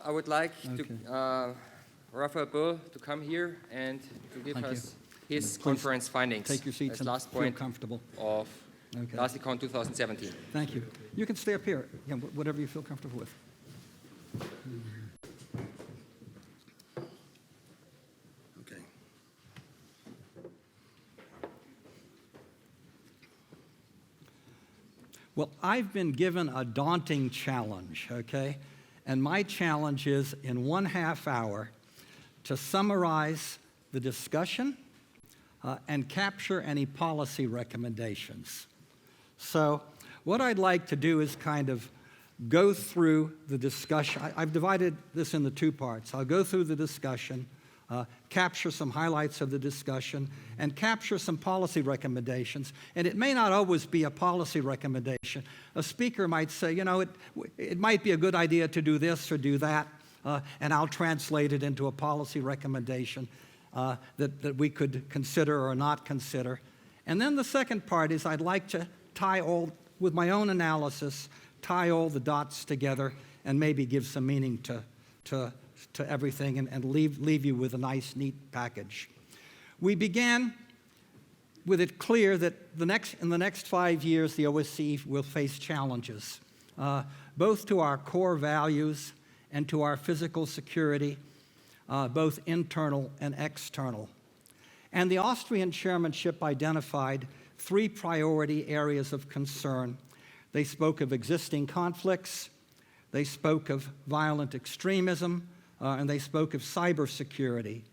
I would like to Raphael Bull to come here and to give us his conference findings. Take your seats and last feel point comfortable. Of DASICON 2017. Thank you. You can stay up here, whatever you feel comfortable with. Okay. Well, I've been given a daunting challenge, okay? And my challenge is, in 1/2 hour, to summarize the discussion and capture any policy recommendations. So what I'd like to do is kind of go through the discussion. I've divided this into 2 parts. I'll go through the discussion, capture some highlights of the discussion, and capture some policy recommendations. And it may not always be a policy recommendation. A speaker might say, you know, it might be a good idea to do this or do that, and I'll translate it into a policy recommendation that we could consider or not consider. And then the second part is I'd like to tie all, with my own analysis, tie all the dots together and maybe give some meaning to everything and leave you with a nice, neat package. We began with it clear that in the next 5 years, the OSCE will face challenges, both to our core values and to our physical security, both internal and external. And the Austrian chairmanship identified 3 priority areas of concern. They spoke of existing conflicts, they spoke of violent extremism, and they spoke of cybersecurity.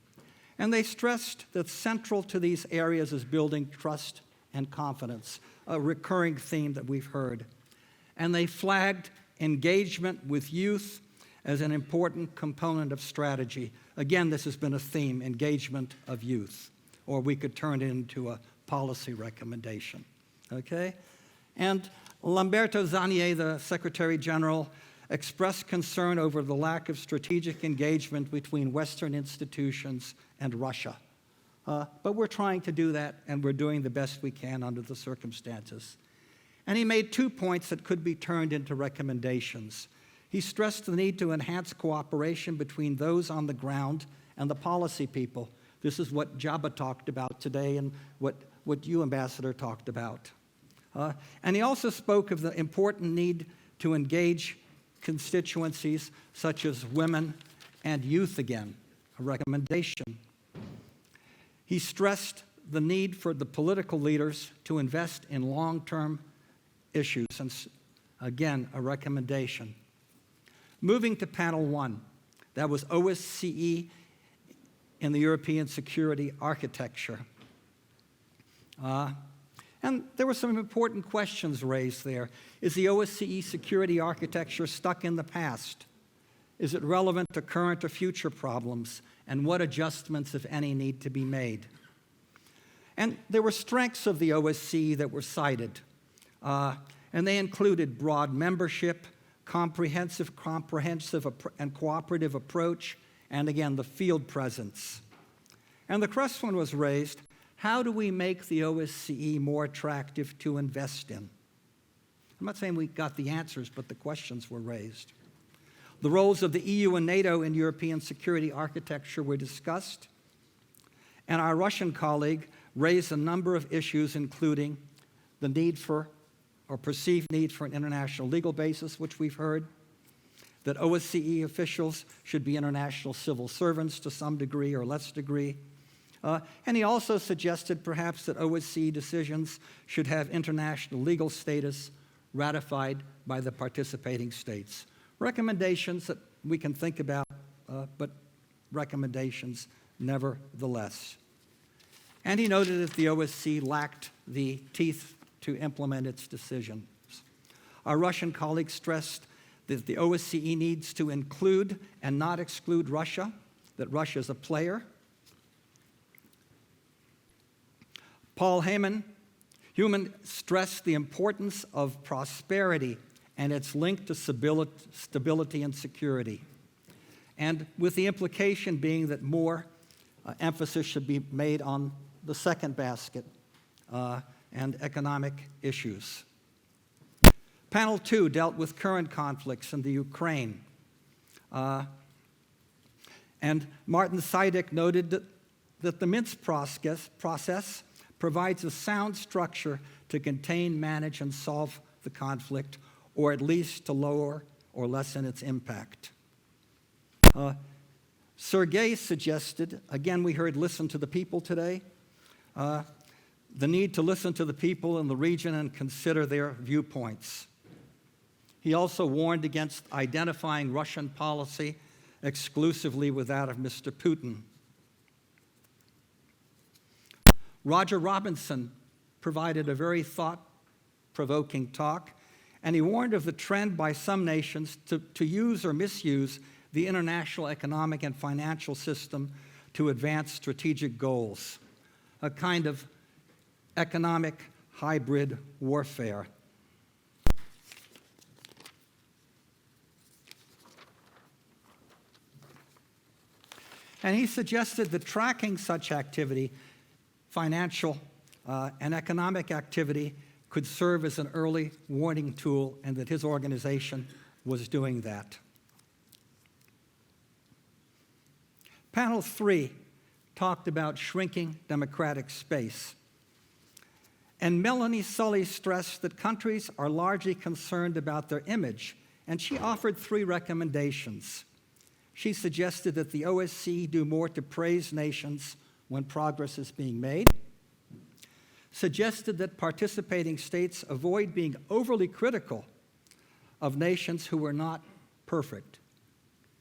And they stressed that central to these areas is building trust and confidence, a recurring theme that we've heard. And they flagged engagement with youth as an important component of strategy. Again, this has been a theme, engagement of youth, or we could turn it into a policy recommendation, okay? And Lamberto Zanier, the Secretary General, expressed concern over the lack of strategic engagement between Western institutions and Russia. But we're trying to do that, and we're doing the best we can under the circumstances. And he made 2 points that could be turned into recommendations. He stressed the need to enhance cooperation between those on the ground and the policy people. This is what Jabba talked about today and what you, Ambassador, talked about. And he also spoke of the important need to engage constituencies such as women and youth again, a recommendation. He stressed the need for the political leaders to invest in long-term issues, and again, a recommendation. Moving to panel 1, that was OSCE in the European security architecture. And there were some important questions raised there. Is the OSCE security architecture stuck in the past? Is it relevant to current or future problems? And what adjustments, if any, need to be made? And there were strengths of the OSCE that were cited. And they included broad membership, comprehensive and cooperative approach, and again, the field presence. And the question was raised, how do we make the OSCE more attractive to invest in? I'm not saying we got the answers, but the questions were raised. The roles of the EU and NATO in European security architecture were discussed, and our Russian colleague raised a number of issues, including the need for, or perceived need for, an international legal basis, which we've heard, that OSCE officials should be international civil servants to some degree or less degree. And he also suggested perhaps that OSCE decisions should have international legal status ratified by the participating states. Recommendations that we can think about, but recommendations nevertheless. And he noted that the OSCE lacked the teeth to implement its decisions. Our Russian colleague stressed that the OSCE needs to include and not exclude Russia, that Russia is a player. Paul Heyman stressed the importance of prosperity and its link to stability and security, and with the implication being that more emphasis should be made on the second basket and economic issues. Panel 2 dealt with current conflicts in the Ukraine. And Martin Seidel noted that the Minsk process provides a sound structure to contain, manage, and solve the conflict, or at least to lower or lessen its impact. Sergei suggested, again we heard listen to the people today, the need to listen to the people in the region and consider their viewpoints. He also warned against identifying Russian policy exclusively with that of Mr. Putin. Roger Robinson provided a very thought-provoking talk, and he warned of the trend by some nations to use or misuse the international economic and financial system to advance strategic goals, a kind of economic hybrid warfare. And he suggested that tracking such activity, financial and economic activity, could serve as an early warning tool, and that his organization was doing that. Panel 3 talked about shrinking democratic space. And Melanie Sully stressed that countries are largely concerned about their image, and she offered 3 recommendations. She suggested that the OSCE do more to praise nations when progress is being made, suggested that participating states avoid being overly critical of nations who are not perfect.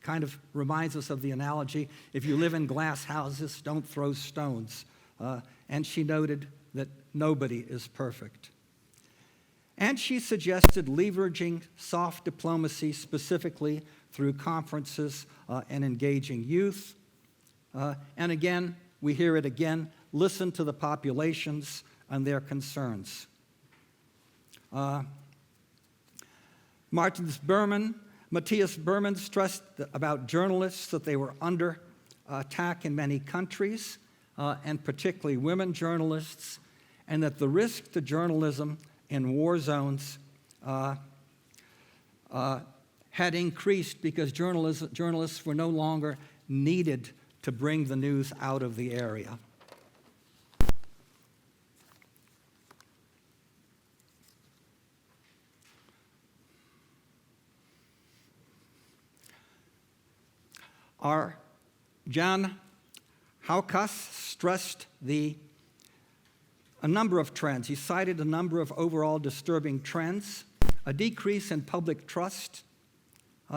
Kind of reminds us of the analogy, if you live in glass houses, don't throw stones. And she noted that nobody is perfect. And she suggested leveraging soft diplomacy specifically through conferences and engaging youth. And again, we hear it again, listen to the populations and their concerns. Matthias Berman stressed about journalists that they were under attack in many countries, and particularly women journalists, and that the risk to journalism in war zones had increased because journalists were no longer needed to bring the news out of the area. Our Jan Haukas stressed a number of trends. He cited a number of overall disturbing trends: a decrease in public trust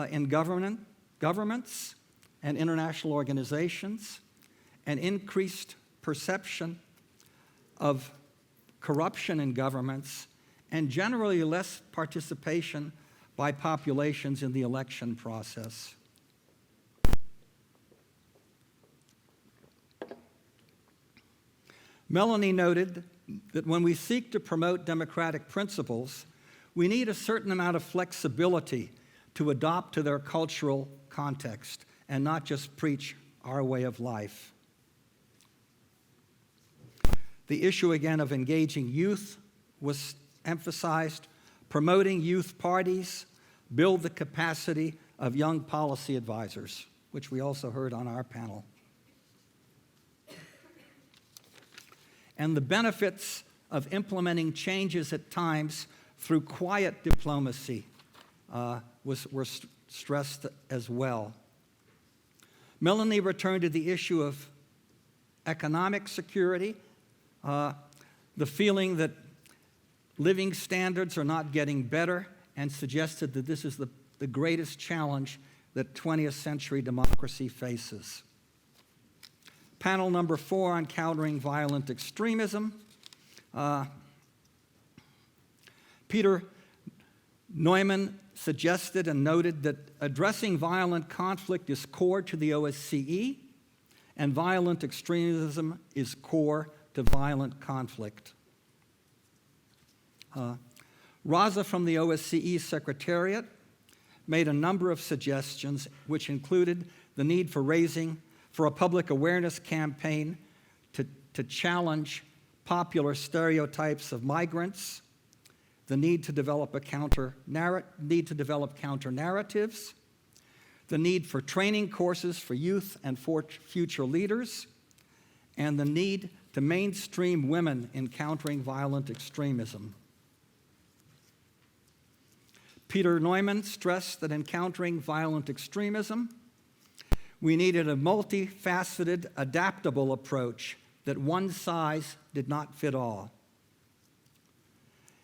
in governments and international organizations, an increased perception of corruption in governments, and generally less participation by populations in the election process. Melanie noted that when we seek to promote democratic principles, we need a certain amount of flexibility to adopt to their cultural context and not just preach our way of life. The issue again of engaging youth was emphasized, promoting youth parties, build the capacity of young policy advisors, which we also heard on our panel. And the benefits of implementing changes at times through quiet diplomacy were stressed as well. Melanie returned to the issue of economic security, the feeling that living standards are not getting better, and suggested that this is the greatest challenge that 20th century democracy faces. Panel number 4 on countering violent extremism. Peter Neumann suggested and noted that addressing violent conflict is core to the OSCE, and violent extremism is core to violent conflict. Raza from the OSCE Secretariat made a number of suggestions, which included the need for a public awareness campaign to challenge popular stereotypes of migrants, the need to develop counter narratives, the need for training courses for youth and for future leaders, and the need to mainstream women in countering violent extremism. Peter Neumann stressed that in countering violent extremism, we needed a multifaceted, adaptable approach, that one size did not fit all.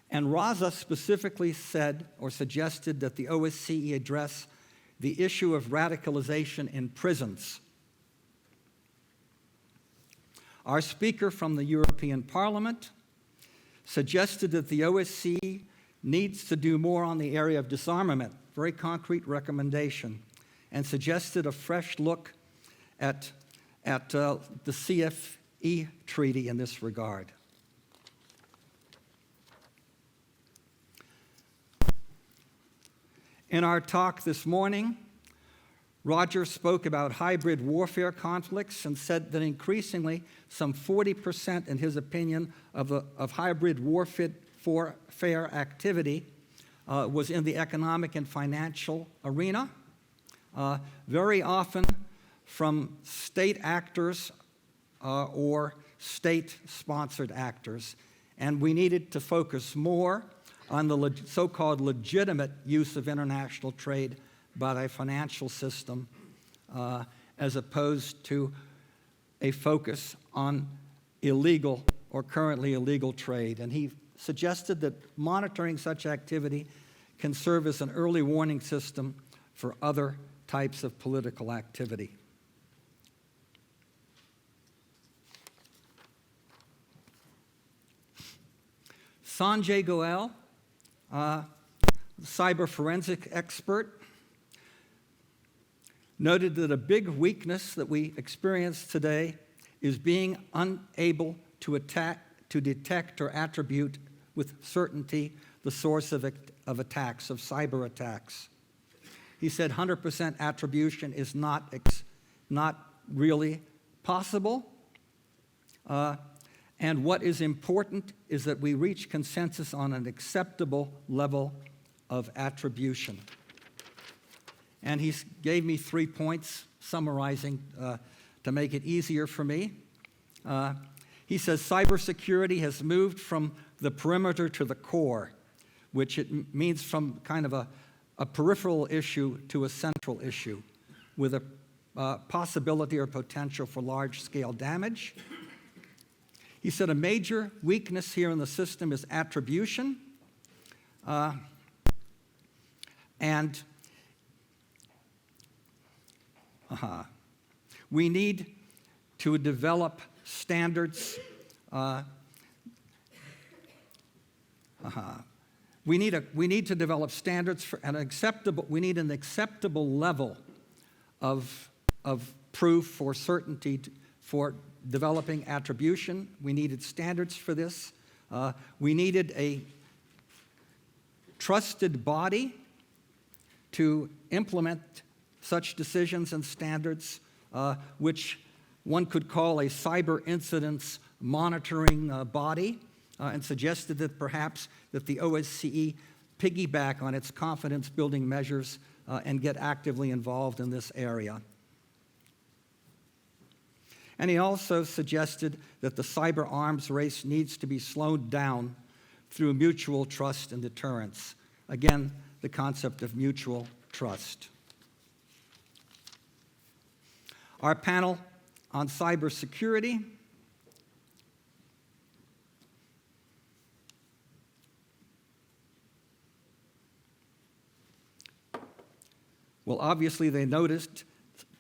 And Raza specifically said or suggested that the OSCE address the issue of radicalization in prisons. Our speaker from the European Parliament suggested that the OSCE needs to do more on the area of disarmament, very concrete recommendation, and suggested a fresh look at the CFE treaty in this regard. In our talk this morning, Roger spoke about hybrid warfare conflicts and said that increasingly, some 40%, in his opinion, of hybrid warfare activity was in the economic and financial arena, very often from state actors or state-sponsored actors. And we needed to focus more on the so-called legitimate use of international trade by the financial system as opposed to a focus on illegal or currently illegal trade. And he suggested that monitoring such activity can serve as an early warning system for other types of political activity. Sanjay Goel, cyber forensic expert, noted that a big weakness that we experience today is being unable to detect or attribute with certainty the source of attacks, of cyber attacks. He said 100% attribution is not really possible. And what is important is that we reach consensus on an acceptable level of attribution. And he gave me 3 points summarizing to make it easier for me. He says cybersecurity has moved from the perimeter to the core, which it means from kind of a peripheral issue to a central issue with a possibility or potential for large-scale damage. He said a major weakness here in the system is attribution, we need to develop standards. We need to develop standards for an acceptable. We need an acceptable level of proof or certainty for developing attribution. We needed standards for this. We needed a trusted body to implement such decisions and standards, which one could call a cyber incidents monitoring body, and suggested that perhaps that the OSCE piggyback on its confidence-building measures and get actively involved in this area. And he also suggested that the cyber arms race needs to be slowed down through mutual trust and deterrence. Again, the concept of mutual trust. Our panel on cybersecurity well, obviously they noted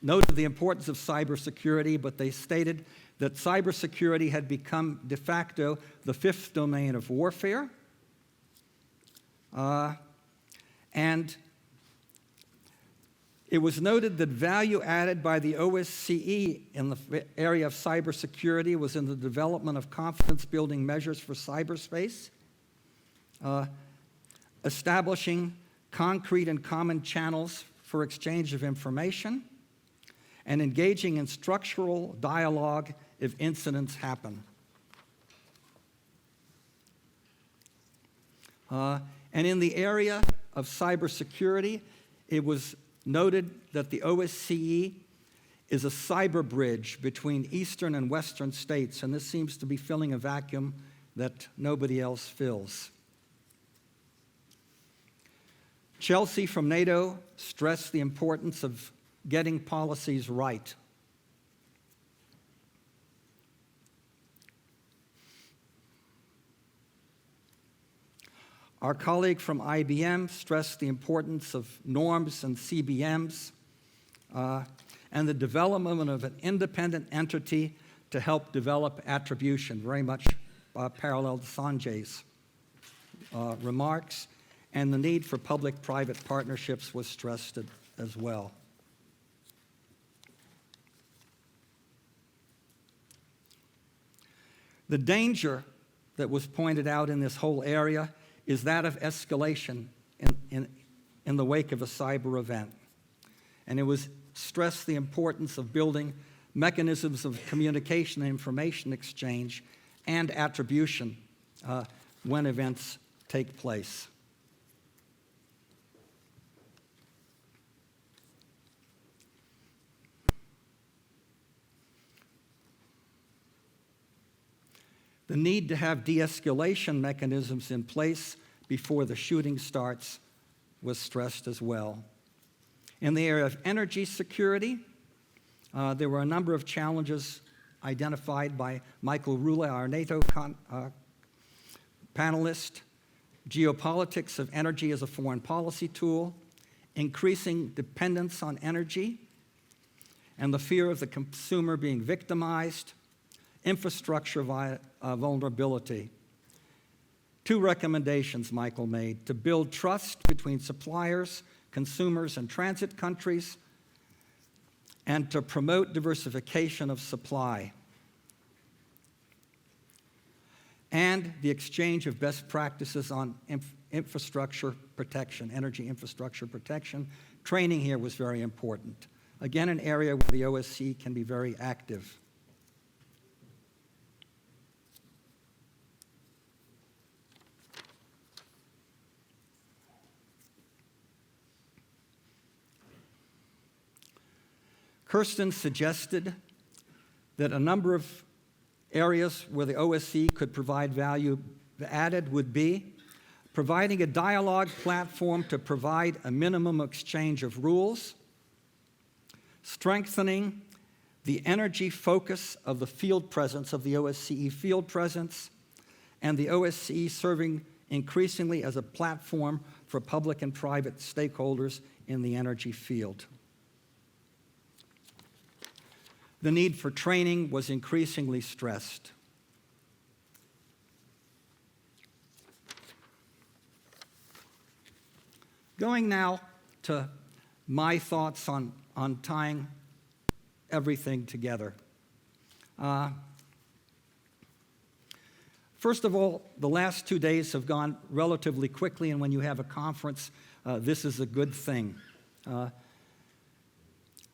the importance of cybersecurity, but they stated that cybersecurity had become de facto the fifth domain of warfare. And it was noted that value added by the OSCE in the area of cybersecurity was in the development of confidence-building measures for cyberspace, establishing concrete and common channels for exchange of information, and engaging in structural dialogue if incidents happen. And in the area of cybersecurity, it was noted that the OSCE is a cyber bridge between eastern and western states, and this seems to be filling a vacuum that nobody else fills. Chelsea from NATO stressed the importance of getting policies right. Our colleague from IBM stressed the importance of norms and CBMs and the development of an independent entity to help develop attribution, very much parallel to Sanjay's remarks, and the need for public-private partnerships was stressed as well. The danger that was pointed out in this whole area is that of escalation in the wake of a cyber event. And it was stressed the importance of building mechanisms of communication and information exchange and attribution when events take place. The need to have de-escalation mechanisms in place before the shooting starts was stressed as well. In the area of energy security, there were a number of challenges identified by Michael Rule, our NATO panelist: geopolitics of energy as a foreign policy tool, increasing dependence on energy, and the fear of the consumer being victimized, infrastructure vulnerability. Two recommendations Michael made: to build trust between suppliers, consumers, and transit countries, and to promote diversification of supply, and the exchange of best practices on infrastructure protection, energy infrastructure protection. Training here was very important. Again, an area where the OSCE can be very active. Kirsten suggested that a number of areas where the OSCE could provide value added would be providing a dialogue platform to provide a minimum exchange of rules, strengthening the energy focus of the field presence, of the OSCE field presence, and the OSCE serving increasingly as a platform for public and private stakeholders in the energy field. The need for training was increasingly stressed. Going now to my thoughts on tying everything together. First of all, the last 2 days have gone relatively quickly, and when you have a conference, this is a good thing.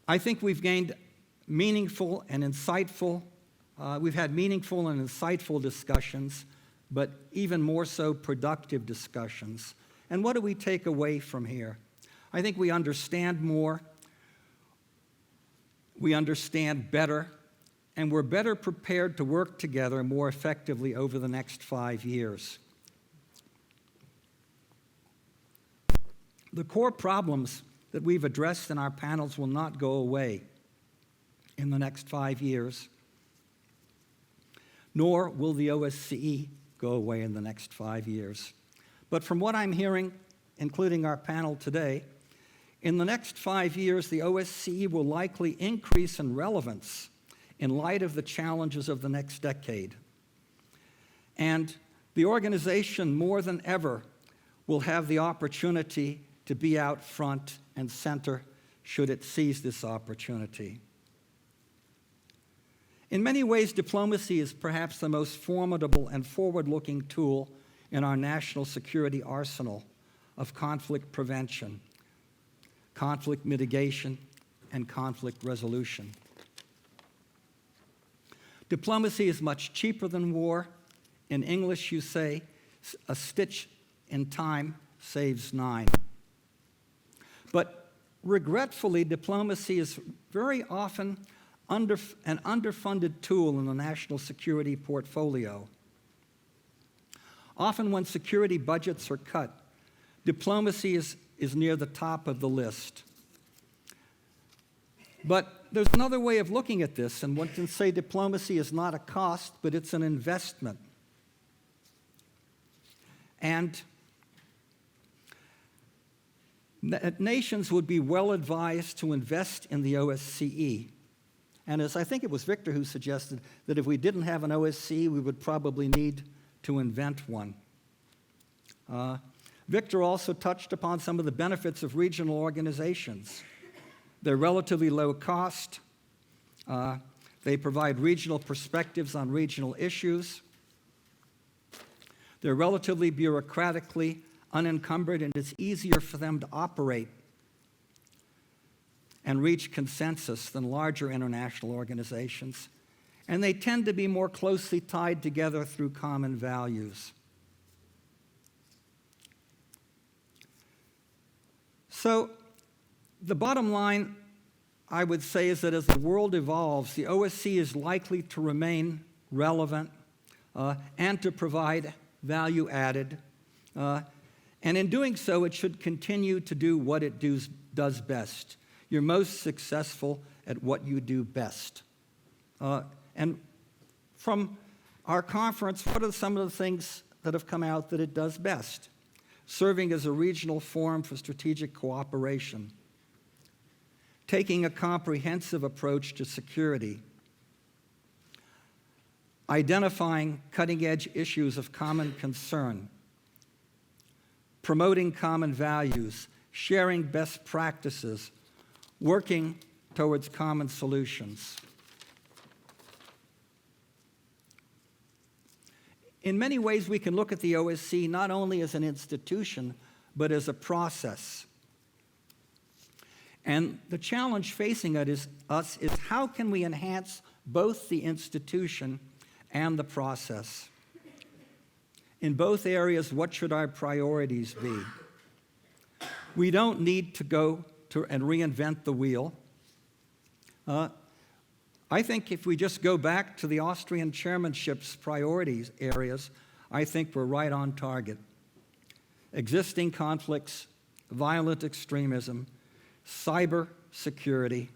I think we've gained meaningful and insightful, we've had meaningful and insightful discussions, but even more so productive discussions. And what do we take away from here? I think we understand more, we understand better, and we're better prepared to work together more effectively over the next 5 years. The core problems that we've addressed in our panels will not go away in the next 5 years, nor will the OSCE go away in the next 5 years. But from what I'm hearing, including our panel today, in the next 5 years, the OSCE will likely increase in relevance in light of the challenges of the next decade. And the organization, more than ever, will have the opportunity to be out front and center should it seize this opportunity. In many ways, diplomacy is perhaps the most formidable and forward-looking tool in our national security arsenal of conflict prevention, conflict mitigation, and conflict resolution. Diplomacy is much cheaper than war. In English, you say, a stitch in time saves 9. But regretfully, diplomacy is very often an underfunded tool in the national security portfolio. Often when security budgets are cut, diplomacy is near the top of the list. But there's another way of looking at this, and one can say diplomacy is not a cost, but it's an investment. And nations would be well advised to invest in the OSCE. And as I think it was Victor who suggested that if we didn't have an OSCE, we would probably need to invent one. Victor also touched upon some of the benefits of regional organizations. They're relatively low cost. They provide regional perspectives on regional issues. They're relatively bureaucratically unencumbered, and it's easier for them to operate and reach consensus than larger international organizations. And they tend to be more closely tied together through common values. So the bottom line, I would say, is that as the world evolves, the OSCE is likely to remain relevant and to provide value added. And in doing so, it should continue to do what it does best. You're most successful at what you do best. And from our conference, what are some of the things that have come out that it does best? Serving as a regional forum for strategic cooperation, taking a comprehensive approach to security, identifying cutting-edge issues of common concern, promoting common values, sharing best practices, working towards common solutions. In many ways, we can look at the OSCE not only as an institution, but as a process. And the challenge facing us is how can we enhance both the institution and the process? In both areas, what should our priorities be? We don't need to go and reinvent the wheel. I think if we just go back to the Austrian chairmanship's priorities areas, I think we're right on target. Existing conflicts, violent extremism, cyber security.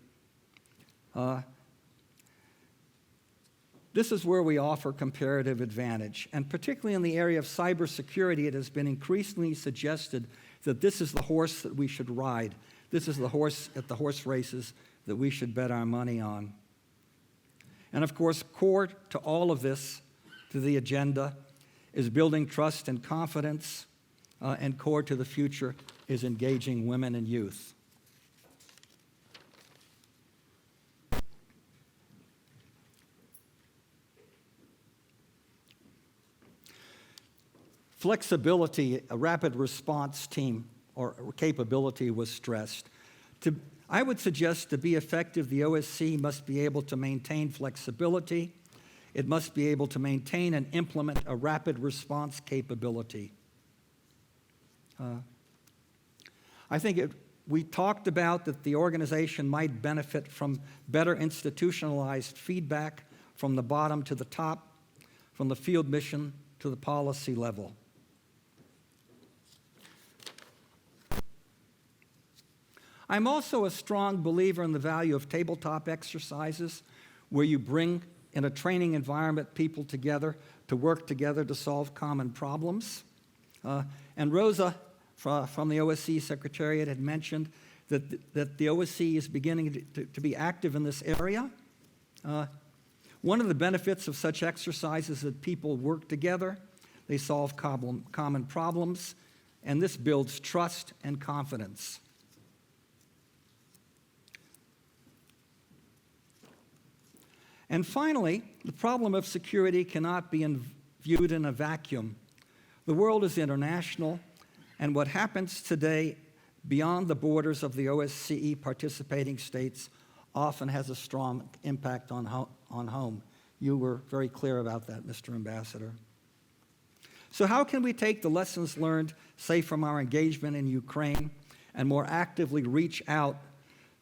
This is where we offer comparative advantage. And particularly in the area of cybersecurity, it has been increasingly suggested that this is the horse that we should ride. This is the horse at the horse races that we should bet our money on. And of course, core to all of this, to the agenda, is building trust and confidence, and core to the future is engaging women and youth. Flexibility, a rapid response team or capability was stressed. I would suggest to be effective, the OSCE must be able to maintain flexibility. It must be able to maintain and implement a rapid response capability. I think we talked about that the organization might benefit from better institutionalized feedback from the bottom to the top, from the field mission to the policy level. I'm also a strong believer in the value of tabletop exercises where you bring, in a training environment, people together to work together to solve common problems. And Rosa from the OSCE Secretariat had mentioned that the OSCE is beginning to be active in this area. One of the benefits of such exercises is that people work together, they solve common problems, and this builds trust and confidence. And finally, the problem of security cannot be viewed in a vacuum. The world is international, and what happens today beyond the borders of the OSCE participating states often has a strong impact on home. You were very clear about that, Mr. Ambassador. So how can we take the lessons learned, say, from our engagement in Ukraine and more actively reach out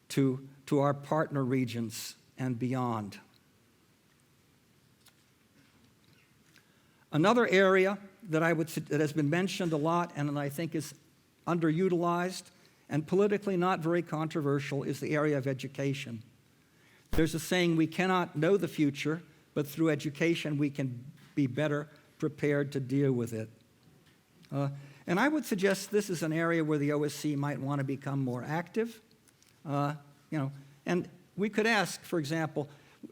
to our partner regions and beyond. Another area that that has been mentioned a lot and I think is underutilized and politically not very controversial is the area of education. There's a saying, we cannot know the future, but through education we can be better prepared to deal with it. And I would suggest this is an area where the OSCE might want to become more active. And we could ask, for example,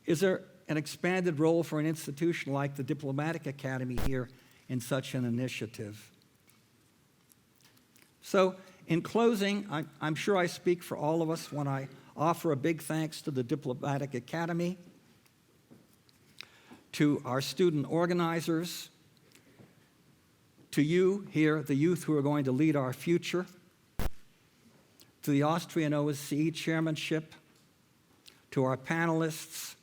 is there an expanded role for an institution like the Diplomatic Academy here in such an initiative? So, in closing, I'm sure I speak for all of us when I offer a big thanks to the Diplomatic Academy, to our student organizers, to you here, the youth who are going to lead our future, to the Austrian OSCE chairmanship, to our panelists,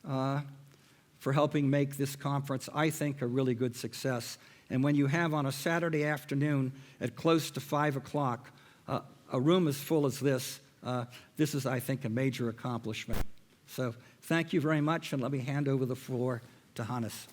for helping make this conference, I think, a really good success. And when you have on a Saturday afternoon at close to 5 o'clock, a room as full as this is, I think, a major accomplishment. So thank you very much, and let me hand over the floor to Hannes.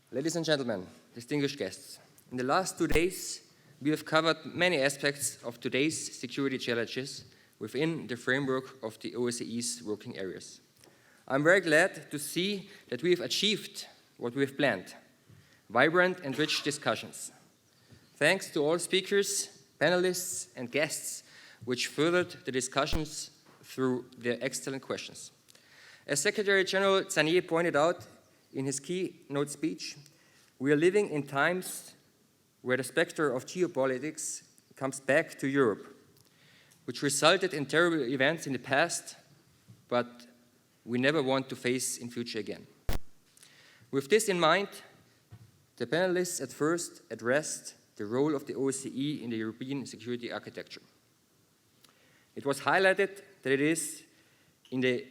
Ladies and gentlemen, distinguished guests, in the last 2 days, we have covered many aspects of today's security challenges within the framework of the OSCE's working areas. I'm very glad to see that we have achieved what we have planned, vibrant and rich discussions. Thanks to all speakers, panelists, and guests, which furthered the discussions through their excellent questions. As Secretary General Zanier pointed out in his keynote speech, we are living in times where the specter of geopolitics comes back to Europe, which resulted in terrible events in the past, but we never want to face in future again. With this in mind, the panelists at first addressed the role of the OSCE in the European security architecture. It was highlighted that it is in the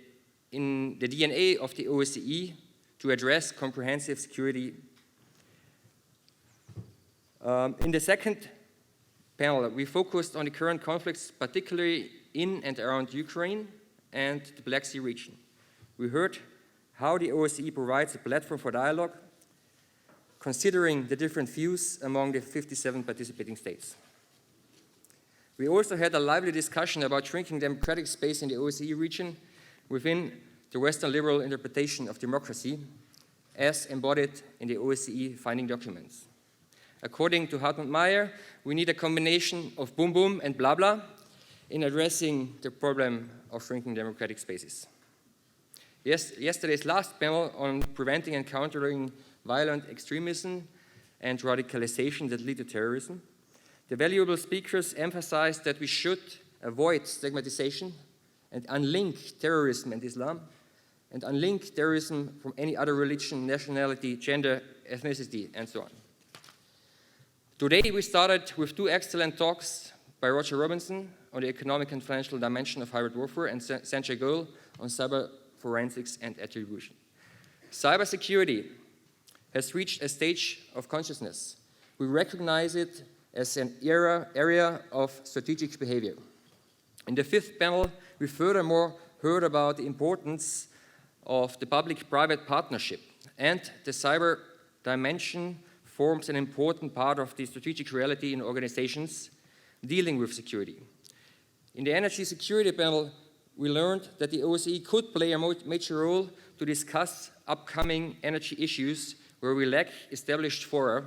DNA of the OSCE to address comprehensive security. In the second panel, we focused on the current conflicts, particularly in and around Ukraine and the Black Sea region. We heard how the OSCE provides a platform for dialogue, considering the different views among the 57 participating states. We also had a lively discussion about shrinking democratic space in the OSCE region within the Western liberal interpretation of democracy as embodied in the OSCE finding documents. According to Hartmut Meyer, we need a combination of boom boom and blah blah in addressing the problem of shrinking democratic spaces. Yesterday's last panel on preventing and countering violent extremism and radicalization that lead to terrorism, the valuable speakers emphasized that we should avoid stigmatization and unlink terrorism and Islam, and unlink terrorism from any other religion, nationality, gender, ethnicity, and so on. Today we started with 2 excellent talks by Roger Robinson on the economic and financial dimension of hybrid warfare and Sanjay Goel on cyber forensics and attribution. Cybersecurity has reached a stage of consciousness. We recognize it as an area of strategic behavior. In the 5th panel, we furthermore heard about the importance of the public-private partnership, and the cyber dimension forms an important part of the strategic reality in organizations dealing with security. In the energy security panel, we learned that the OSCE could play a major role to discuss upcoming energy issues where we lack established fora,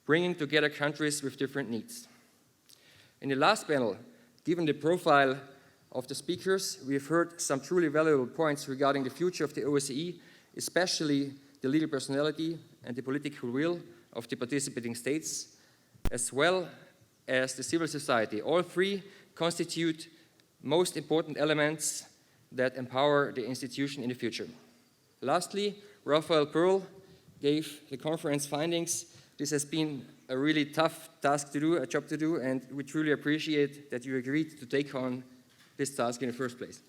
bringing together countries with different needs. In the last panel, given the profile of the speakers, we have heard some truly valuable points regarding the future of the OSCE, especially the legal personality and the political will of the participating states, as well as the civil society. All 3 constitute most important elements that empower the institution in the future. Lastly, Raphael Pearl gave the conference findings. This has been a really tough task to do, a job to do, and we truly appreciate that you agreed to take on this task in the first place.